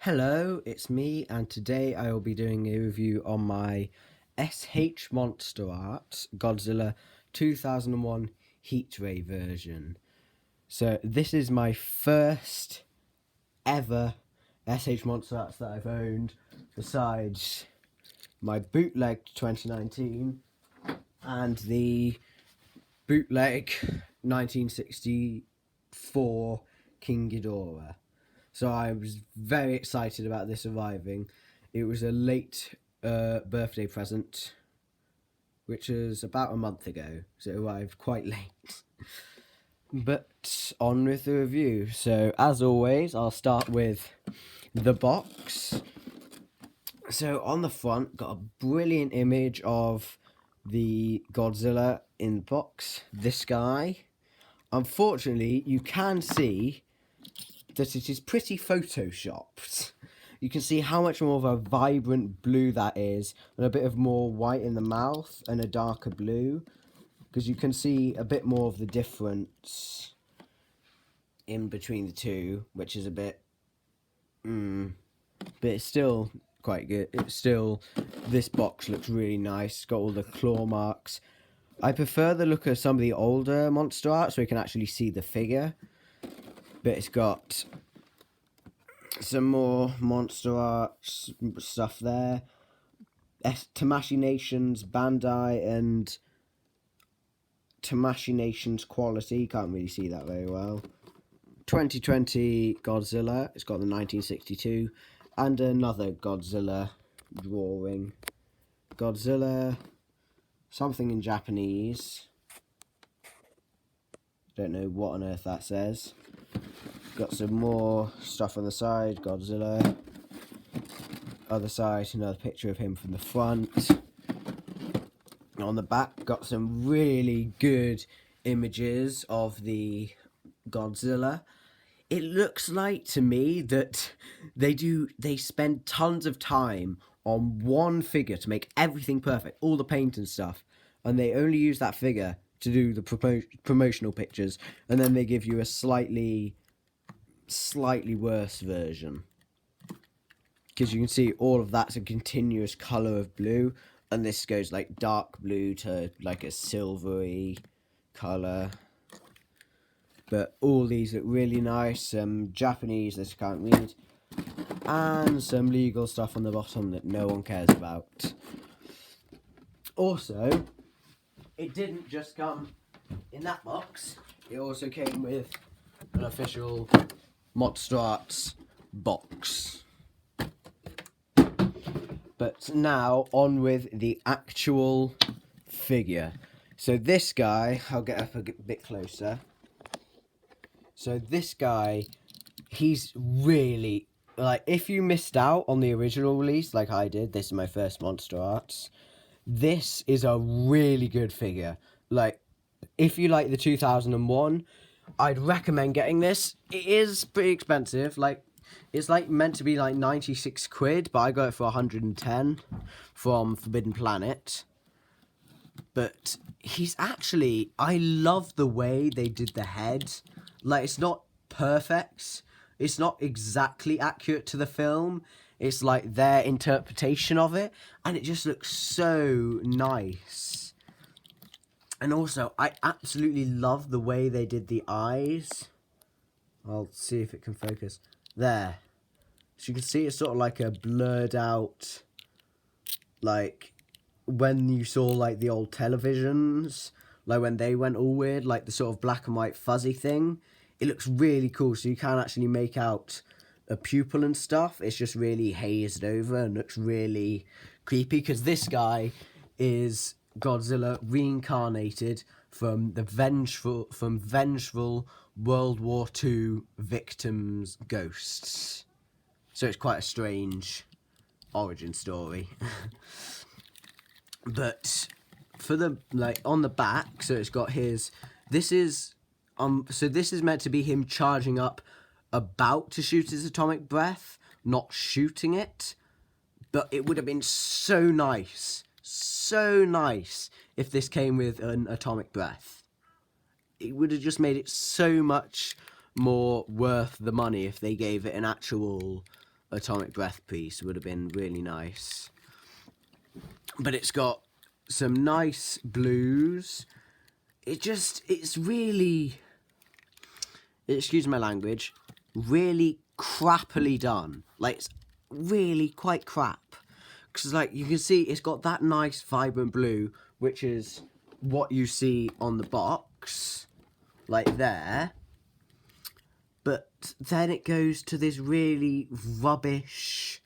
Hello, it's me, and today I will be doing a review on my Monsterarts Godzilla 2001 Heat Ray version. So this is my first ever Monsterarts that I've owned, besides my bootleg 2019 and the bootleg 1964 King Ghidorah. So I was very excited about this arriving. It was a late birthday present, which was about a month ago, so it arrived quite late. But on with the review. So as always, I'll start with the box. So on the front, got a brilliant image of the Godzilla in the box. This guy. Unfortunately, you can see that it is pretty photoshopped. You can see how much more of a vibrant blue that is, and a bit of more white in the mouth and a darker blue, because you can see a bit more of the difference in between the two, which is a bit but it's still quite good. This box looks really nice. It's got all the claw marks. I prefer the look of some of the older monster art, so you can actually see the figure. But it's got some more monster arts stuff there. Tamashii Nations Bandai and Tamashii Nations Quality. Can't really see that very well. 2020 Godzilla. It's got the 1962 and another Godzilla drawing. Godzilla, something in Japanese. Don't know what on earth that says. Got some more stuff on the side. Godzilla. Other side, another picture of him from the front. On the back, got some really good images of the Godzilla. It looks like to me that they spend tons of time on one figure to make everything perfect, all the paint and stuff, and they only use that figure to do the promotional pictures, and then they give you a slightly worse version, because you can see all of that's a continuous color of blue, and this goes like dark blue to like a silvery color. But all these look really nice. Some Japanese that I can't read, and some legal stuff on the bottom that no one cares about. Also, it didn't just come in that box. It also came with an official Monsterarts box. But now, on with the actual figure. So this guy, I'll get up a bit closer. So this guy, he's really, like, if you missed out on the original release, like I did, this is my first Monsterarts, this is a really good figure. Like, if you like the 2001, I'd recommend getting this. It is pretty expensive. Like, it's like meant to be like 96 quid, but I got it for 110 from Forbidden Planet. But he's actually, I love the way they did the head. Like, it's not perfect. It's not exactly accurate to the film. It's like their interpretation of it, and it just looks so nice. And also, I absolutely love the way they did the eyes. I'll see if it can focus. There. So you can see it's sort of like a blurred out, like when you saw like the old televisions, like when they went all weird, like the sort of black and white fuzzy thing. It looks really cool, so you can actually make out a pupil and stuff. It's just really hazed over and looks really creepy, because this guy is Godzilla reincarnated from the vengeful World War II victims' ghosts. So it's quite a strange origin story. But for the, like, on the back, so it's got his, this is meant to be him charging up, about to shoot his atomic breath, not shooting it. But it would have been so nice if this came with an atomic breath. It would have just made it so much more worth the money if they gave it an actual, atomic breath piece would have been really nice. But it's got some nice blues. It's really, excuse my language, really crappily done. Like, it's really quite crap. Because, like, you can see it's got that nice vibrant blue, which is what you see on the box, like there. But then it goes to this really rubbish,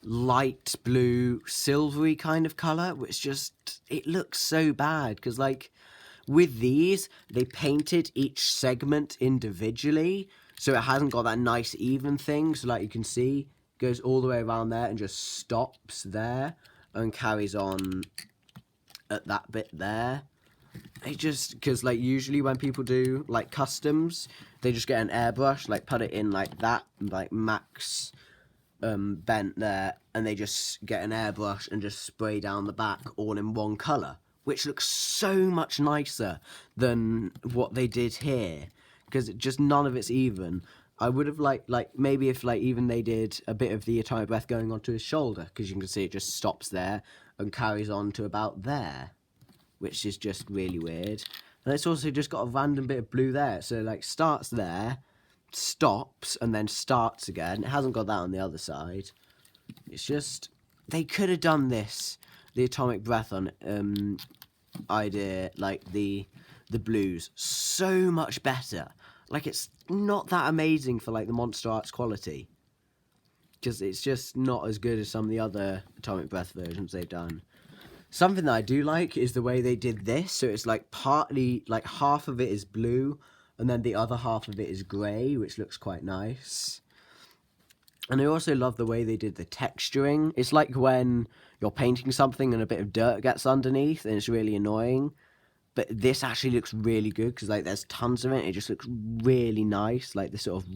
light blue, silvery kind of colour, which just, it looks so bad. Because, like, with these, they painted each segment individually, so it hasn't got that nice even thing. So, like, you can see, it goes all the way around there and just stops there and carries on at that bit there. It just, because, like, usually when people do, like, customs, they just get an airbrush, like, put it in like that, like, max bent there, and they just get an airbrush and just spray down the back all in one colour, which looks so much nicer than what they did here, because just none of it's even. I would have liked, like, maybe if, like, even they did a bit of the atomic breath going onto his shoulder, because you can see it just stops there and carries on to about there, which is just really weird. And it's also just got a random bit of blue there, so, like, starts there, stops, and then starts again. It hasn't got that on the other side. It's just, they could have done this, the atomic breath on idea, like the blues, so much better. Like, it's not that amazing for, like, the Monsterarts quality, because it's just not as good as some of the other atomic breath versions they've done. Something that I do like is the way they did this. So it's like partly, like, half of it is blue, and then the other half of it is grey, which looks quite nice. And I also love the way they did the texturing. It's like when you're painting something and a bit of dirt gets underneath, and it's really annoying. But this actually looks really good, because, like, there's tons of it. It just looks really nice. Like, the sort of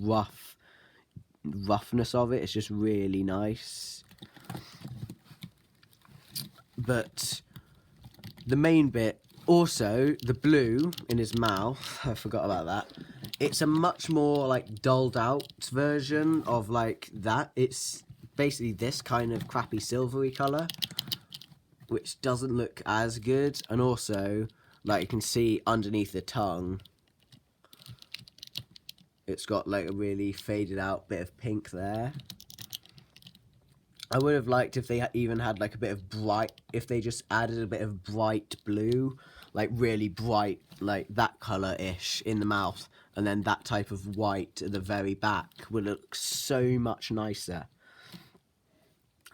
roughness of it is just really nice. But the main bit, also, the blue in his mouth, I forgot about that. It's a much more, like, dulled out version of, like, that. It's basically this kind of crappy silvery colour, which doesn't look as good. And also, like, you can see underneath the tongue, it's got, like, a really faded out bit of pink there. I would have liked if they even had, like, a bit of bright, if they just added a bit of bright blue, like, really bright, like, that colour-ish in the mouth, and then that type of white at the very back would look so much nicer.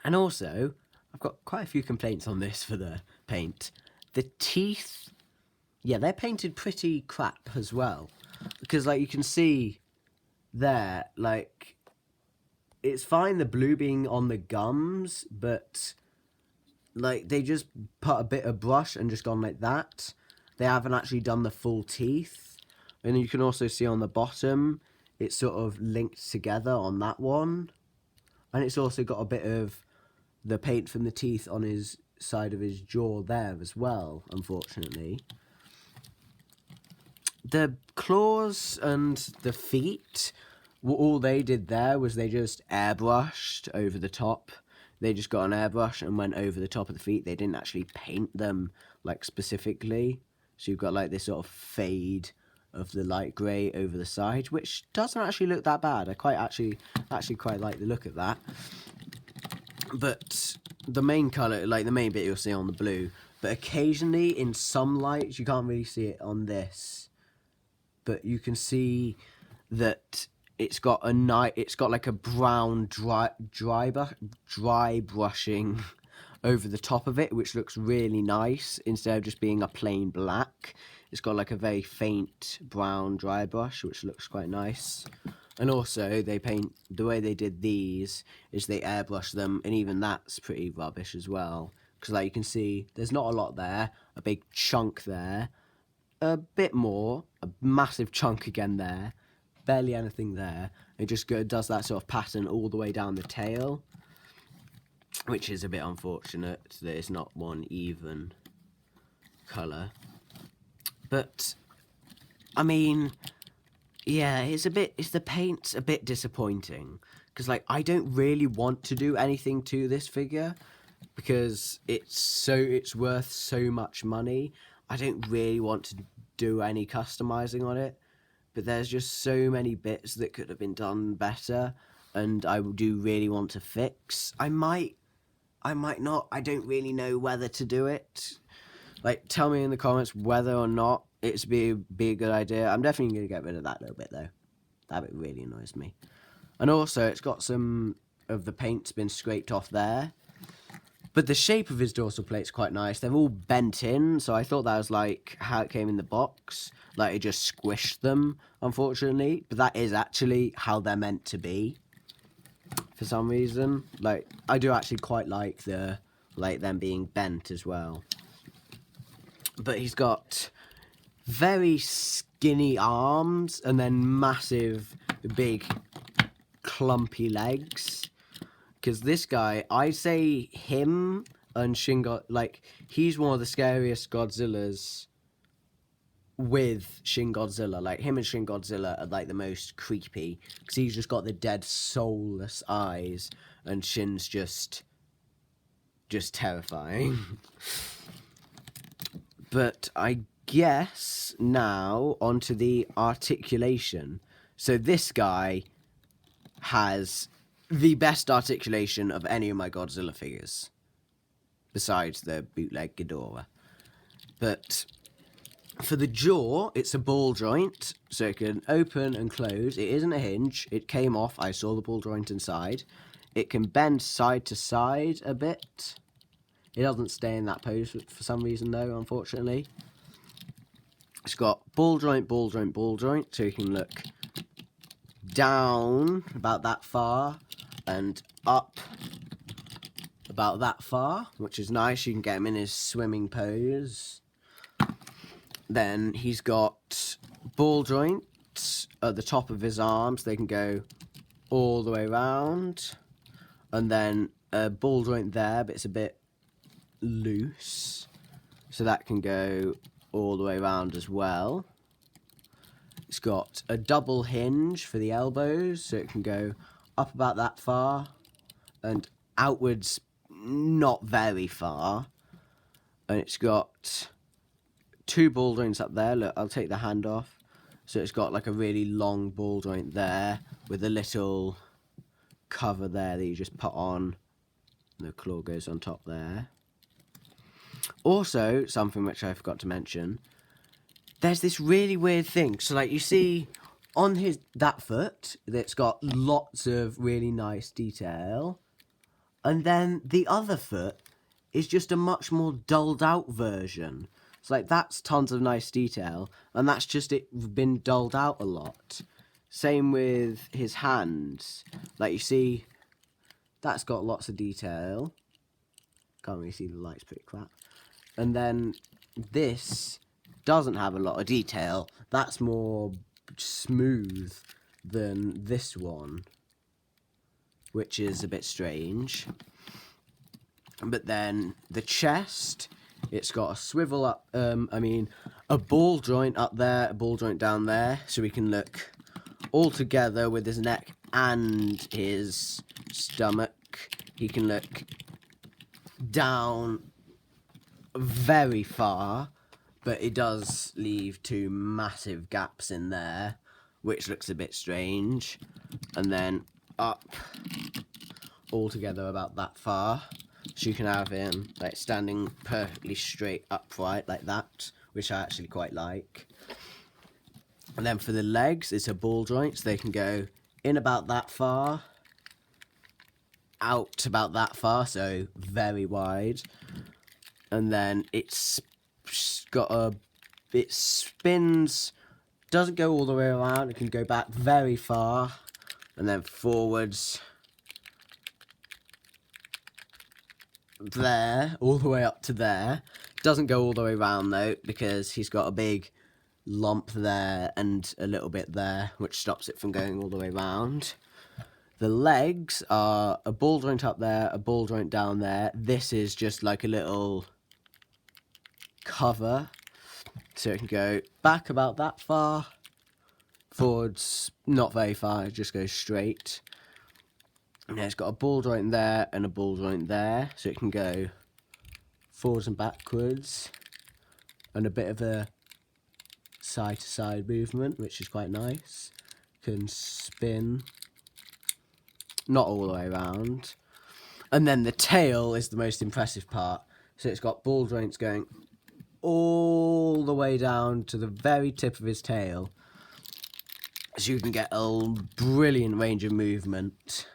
And also, I've got quite a few complaints on this for the paint. The teeth, yeah, they're painted pretty crap as well, because, like, you can see there, like, it's fine the blue being on the gums, but, like, they just put a bit of brush and just gone like that. They haven't actually done the full teeth. And you can also see on the bottom, it's sort of linked together on that one. And it's also got a bit of the paint from the teeth on his side of his jaw there as well, unfortunately. The claws and the feet, all they did there was they just airbrushed over the top. They just got an airbrush and went over the top of the feet. They didn't actually paint them, like, specifically. So you've got, like, this sort of fade of the light grey over the side, which doesn't actually look that bad. I actually quite like the look of that. But the main colour, like, the main bit you'll see on the blue, but occasionally in some lights, you can't really see it on this, but you can see that it's got like a brown dry brushing over the top of it, which looks really nice. Instead of just being a plain black, it's got, like, a very faint brown dry brush, which looks quite nice. And also, the way they did these is they airbrush them, and even that's pretty rubbish as well. Because, like, you can see, there's not a lot there, a big chunk there, a bit more, a massive chunk again there, barely anything there. It just does that sort of pattern all the way down the tail, which is a bit unfortunate that it's not one even colour. But, I mean, yeah, the paint's a bit disappointing, because like I don't really want to do anything to this figure because it's worth so much money. I don't really want to do any customizing on it, but there's just so many bits that could have been done better, and I do really want to fix. I might not. I don't really know whether to do it. Like, tell me in the comments whether or not it's be a good idea. I'm definitely going to get rid of that little bit, though. That bit really annoys me. And also, it's got some of the paint's been scraped off there. But the shape of his dorsal plate's quite nice. They're all bent in, so I thought that was, like, how it came in the box. Like, it just squished them, unfortunately. But that is actually how they're meant to be. For some reason. Like, I do actually quite like them being bent as well. But he's got very skinny arms and then massive, big, clumpy legs. Because this guy, I say him and like, he's one of the scariest Godzillas with Shin Godzilla. Like, him and Shin Godzilla are, like, the most creepy. Because he's just got the dead, soulless eyes. And Shin's just terrifying. But I guess now onto the articulation. So this guy has the best articulation of any of my Godzilla figures, besides the bootleg Ghidorah. But for the jaw, it's a ball joint, so it can open and close. It isn't a hinge. It came off. I saw the ball joint inside. It can bend side to side a bit. It doesn't stay in that pose for some reason, though, unfortunately. It's got ball joint, ball joint, ball joint, so you can look down about that far and up about that far, which is nice. You can get him in his swimming pose. Then he's got ball joints at the top of his arms. They can go all the way around. And then a ball joint there, but it's a bit loose, so that can go all the way around as well. It's got a double hinge for the elbows, so it can go up about that far and outwards not very far. And it's got two ball joints up there. Look, I'll take the hand off. So it's got like a really long ball joint there with a little cover there that you just put on. The claw goes on top there. Also, something which I forgot to mention, there's this really weird thing. So, like, you see on that foot, that's got lots of really nice detail. And then the other foot is just a much more dulled out version. It's like, that's tons of nice detail, and that's just it been dulled out a lot. Same with his hands. Like, you see, that's got lots of detail. Can't really see the lights, pretty crap. And then this doesn't have a lot of detail. That's more smooth than this one, which is a bit strange. But then the chest, it's got a swivel up, a ball joint up there, a ball joint down there, so we can look all together with his neck and his stomach. He can look down very far, but it does leave two massive gaps in there, which looks a bit strange. And then up all together about that far, so you can have him like standing perfectly straight upright like that, which I actually quite like. And then for the legs, it's a ball joint, so they can go in about that far, out about that far, so very wide. And then it's got it spins, doesn't go all the way around, it can go back very far, and then forwards there, all the way up to there. Doesn't go all the way around though, because he's got a big lump there and a little bit there, which stops it from going all the way around. The legs are a ball joint up there, a ball joint down there. This is just like a little cover, so it can go back about that far, forwards not very far, it just goes straight. And it's got a ball joint there and a ball joint there, so it can go forwards and backwards, and a bit of a side to side movement, which is quite nice. Can spin, not all the way around. And then the tail is the most impressive part. So it's got ball joints going all the way down to the very tip of his tail. So you can get a brilliant range of movement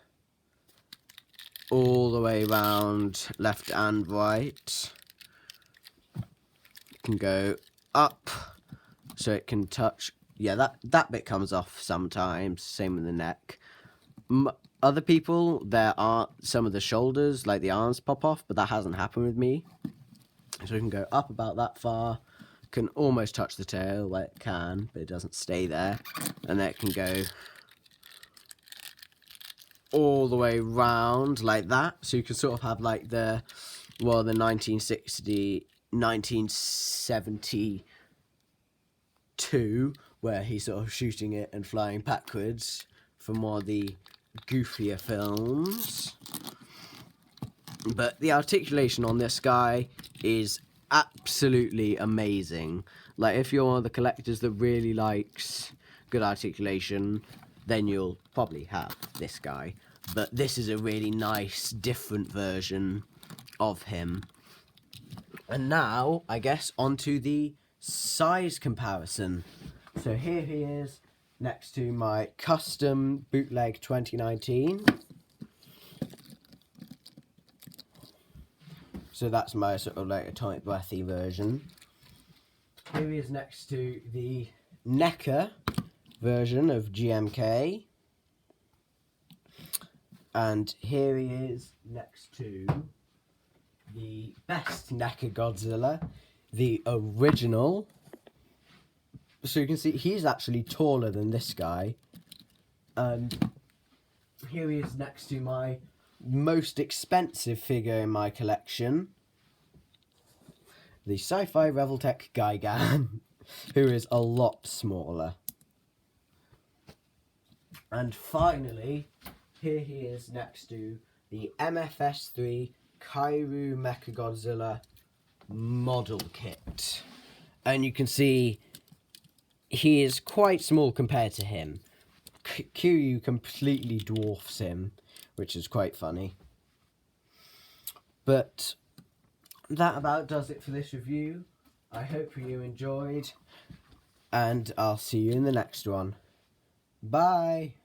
all the way around, left and right. It can go up, so it can touch. Yeah, that bit comes off sometimes. Same with the neck. Other people, there are some of the shoulders, like the arms, pop off, but that hasn't happened with me. So it can go up about that far, can almost touch the tail, like it can, but it doesn't stay there. And then it can go all the way round like that. So you can sort of have like the 1972, where he's sort of shooting it and flying backwards for more of the goofier films. But the articulation on this guy is absolutely amazing. Like, if you're one of the collectors that really likes good articulation, then you'll probably have this guy. But this is a really nice, different version of him. And now, I guess, onto the size comparison. So here he is next to my custom bootleg 2019. So that's my sort of like atomic breathy version. Here he is next to the NECA version of GMK. And here he is next to the best NECA Godzilla, the original. So you can see he's actually taller than this guy. And here he is next to my most expensive figure in my collection, the Sci-Fi Revoltech Gigan, who is a lot smaller. And finally, here he is next to the MFS3 Kairu Mechagodzilla model kit. And you can see he is quite small compared to him. Kiryu completely dwarfs him, which is quite funny. But that about does it for this review. I hope you enjoyed, and I'll see you in the next one. Bye!